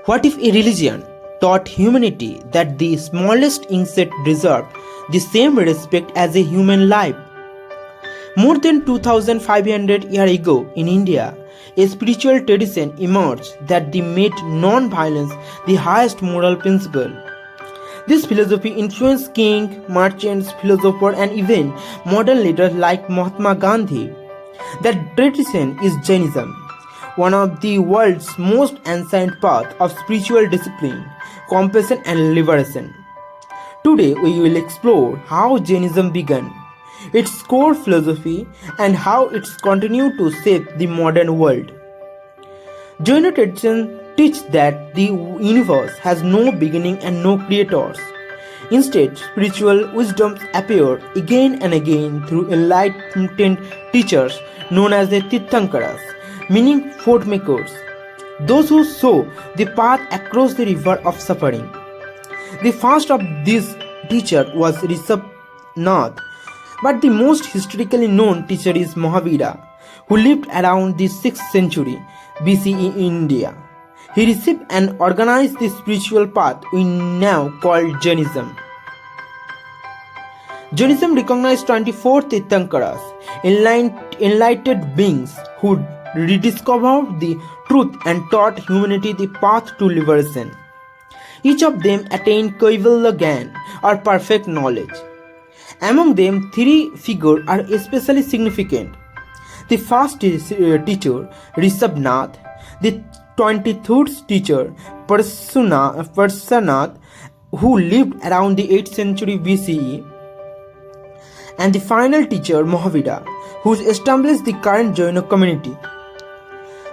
What if a religion taught humanity that the smallest insect deserved the same respect as a human life? More than 2500 years ago in India, a spiritual tradition emerged that made non-violence the highest moral principle. This philosophy influenced kings, merchants, philosophers, and even modern leaders like Mahatma Gandhi. That tradition is Jainism, one of the world's most ancient paths of spiritual discipline, compassion, and liberation. Today, we will explore how Jainism began, its core philosophy, and how it's continued to shape the modern world. Jain tradition teaches that the universe has no beginning and no creators. Instead, spiritual wisdoms appear again and again through enlightened teachers known as the Tirthankaras, meaning fort makers, those who show the path across the river of suffering. The first of these teachers was Rishabhanatha, but the most historically known teacher is Mahavira, who lived around the 6th century BCE in India. He received and organized the spiritual path we now call Jainism. Jainism recognized 24 Tirthankaras, enlightened beings who rediscovered the truth and taught humanity the path to liberation. Each of them attained Kaivalya Gyan, or perfect knowledge. Among them, 3 figures are especially significant. The first teacher, Rishabhanath, the 23rd teacher, Parshanath, who lived around the 8th century BCE, and the final teacher, Mahavira, who established the current Jain community.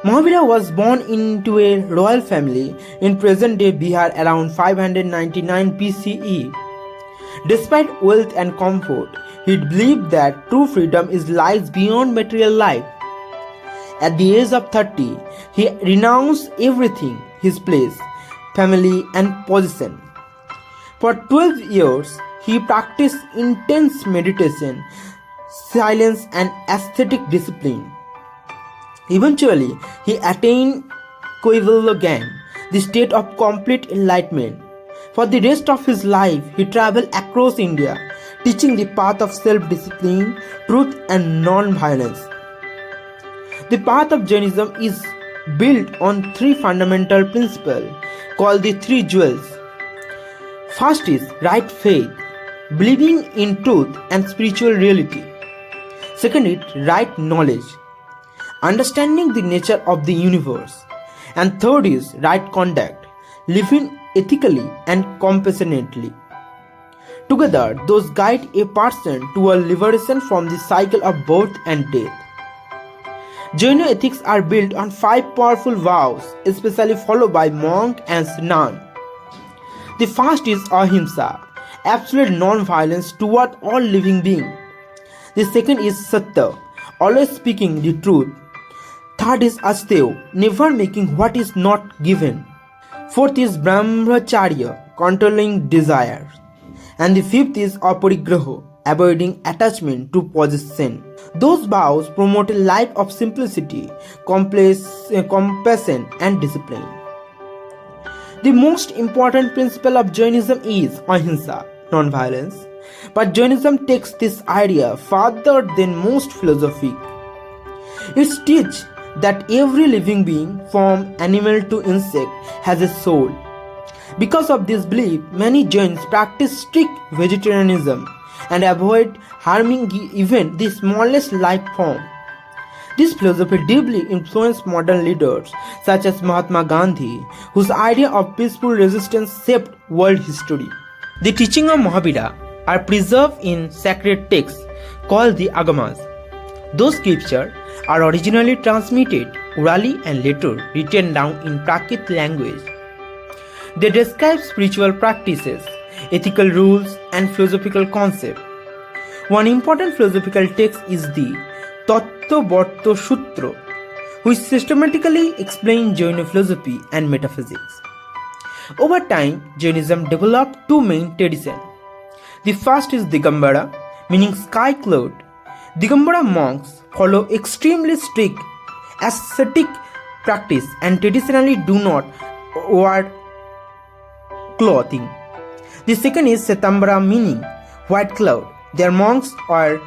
Mahavira was born into a royal family in present-day Bihar around 599 BCE. Despite wealth and comfort, he believed that true freedom lies beyond material life. At the age of 30, he renounced everything, his place, family, and position. For 12 years, he practiced intense meditation, silence, and ascetic discipline. Eventually, he attained Kaivalya Gyan, the state of complete enlightenment. For the rest of his life, he traveled across India, teaching the path of self-discipline, truth, and non-violence. The path of Jainism is built on 3 fundamental principles called the 3 jewels. First is right faith, believing in truth and spiritual reality. Second is right knowledge, understanding the nature of the universe. And third is right conduct, living ethically and compassionately. Together, those guide a person to a liberation from the cycle of birth and death. Jain ethics are built on 5 powerful vows, especially followed by monk and nun. The first is Ahimsa, absolute non-violence toward all living beings. The second is Satya, always speaking the truth. Third is Asteya, never making what is not given. Fourth is Brahmacharya, controlling desires. And the fifth is Aparigraha, avoiding attachment to possession. Those vows promote a life of simplicity, compassion, and discipline. The most important principle of Jainism is Ahimsa, non-violence. But Jainism takes this idea further than most philosophies. It teaches that every living being, from animal to insect, has a soul. Because of this belief, many Jains practice strict vegetarianism and avoid harming even the smallest life form. This philosophy deeply influenced modern leaders such as Mahatma Gandhi, whose idea of peaceful resistance shaped world history. The teachings of Mahavira are preserved in sacred texts called the Agamas. Those scriptures are originally transmitted orally and later written down in Prakrit language. They describe spiritual practices, ethical rules, and philosophical concepts. One important philosophical text is the Tattva Sutra, which systematically explains Jain philosophy and metaphysics. Over time, Jainism developed 2 main traditions. The first is Digambara, meaning sky cloud. Digambara monks follow extremely strict ascetic practice and traditionally do not wore clothing. The second is Shvetambara, meaning white cloud. Their monks wear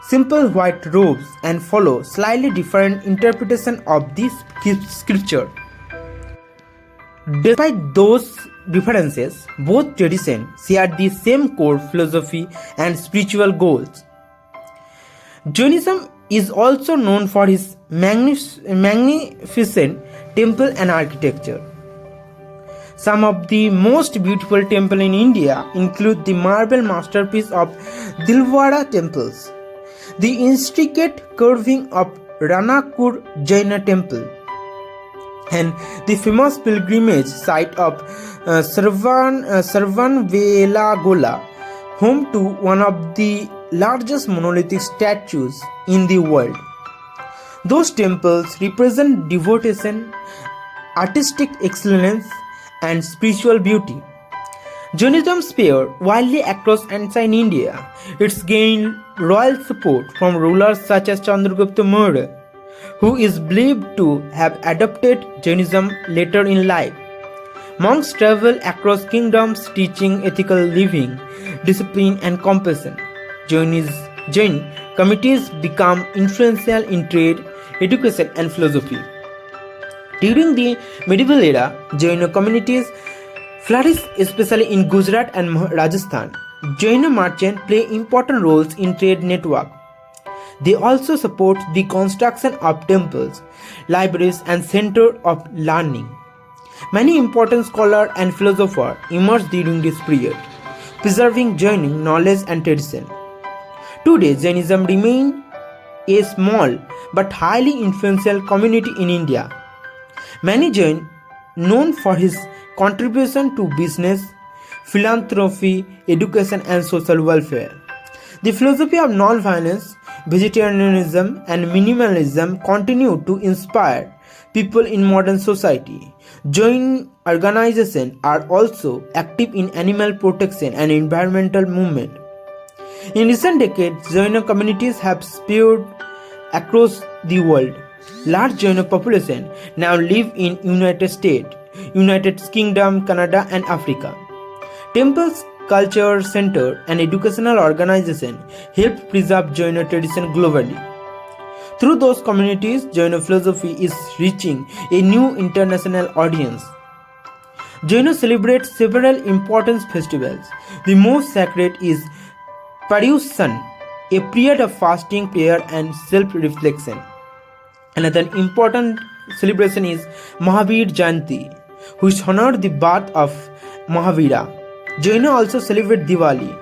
simple white robes and follow slightly different interpretation of this scripture. Despite those differences, both traditions share the same core philosophy and spiritual goals. Jainism is also known for its magnificent temple and architecture. Some of the most beautiful temples in India include the marble masterpiece of Dilwara temples, the intricate carving of Ranakpur Jain temple, and the famous pilgrimage site of Sarvanvelagola, home to one of the largest monolithic statues in the world. Those temples represent devotion, artistic excellence, and spiritual beauty. Jainism spread widely across ancient India. It's gained royal support from rulers such as Chandragupta Maurya, who is believed to have adopted Jainism later in life. Monks travel across kingdoms teaching ethical living, discipline, and compassion. Jain communities become influential in trade, education, and philosophy. During the medieval era, Jain communities flourished especially in Gujarat and Rajasthan. Jain merchants play important roles in trade network. They also support the construction of temples, libraries, and centers of learning. Many important scholars and philosophers emerged during this period, preserving Jain knowledge and tradition. Today, Jainism remains a small but highly influential community in India. Many Jain, known for his contribution to business, philanthropy, education, and social welfare. The philosophy of non-violence, vegetarianism, and minimalism continue to inspire people in modern society. Jain organizations are also active in animal protection and environmental movement. In recent decades, Jain communities have spread across the world. Large Jain population now live in United States, United Kingdom, Canada, and Africa. Temples, culture center, and educational organizations help preserve Jain tradition globally. Through those communities, Jain philosophy is reaching a new international audience. Jain celebrates several important festivals. The most sacred is Paryushan, a period of fasting, prayer, and self-reflection. Another important celebration is Mahavira Jayanti, which honors the birth of Mahavira. Jains also celebrate Diwali,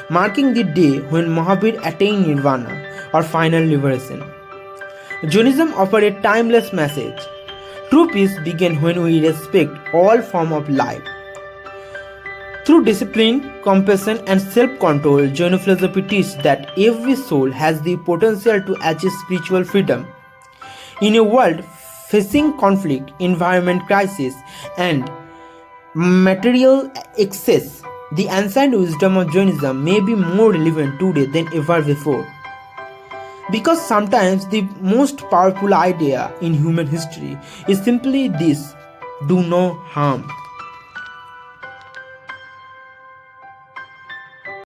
marking the day when Mahavira attained nirvana or final liberation. Jainism offers a timeless message. True peace begins when we respect all forms of life. Through discipline, compassion, and self-control, Jain philosophy teaches that every soul has the potential to achieve spiritual freedom. In a world facing conflict, environment crisis, and material excess, the ancient wisdom of Jainism may be more relevant today than ever before. Because sometimes the most powerful idea in human history is simply this: do no harm.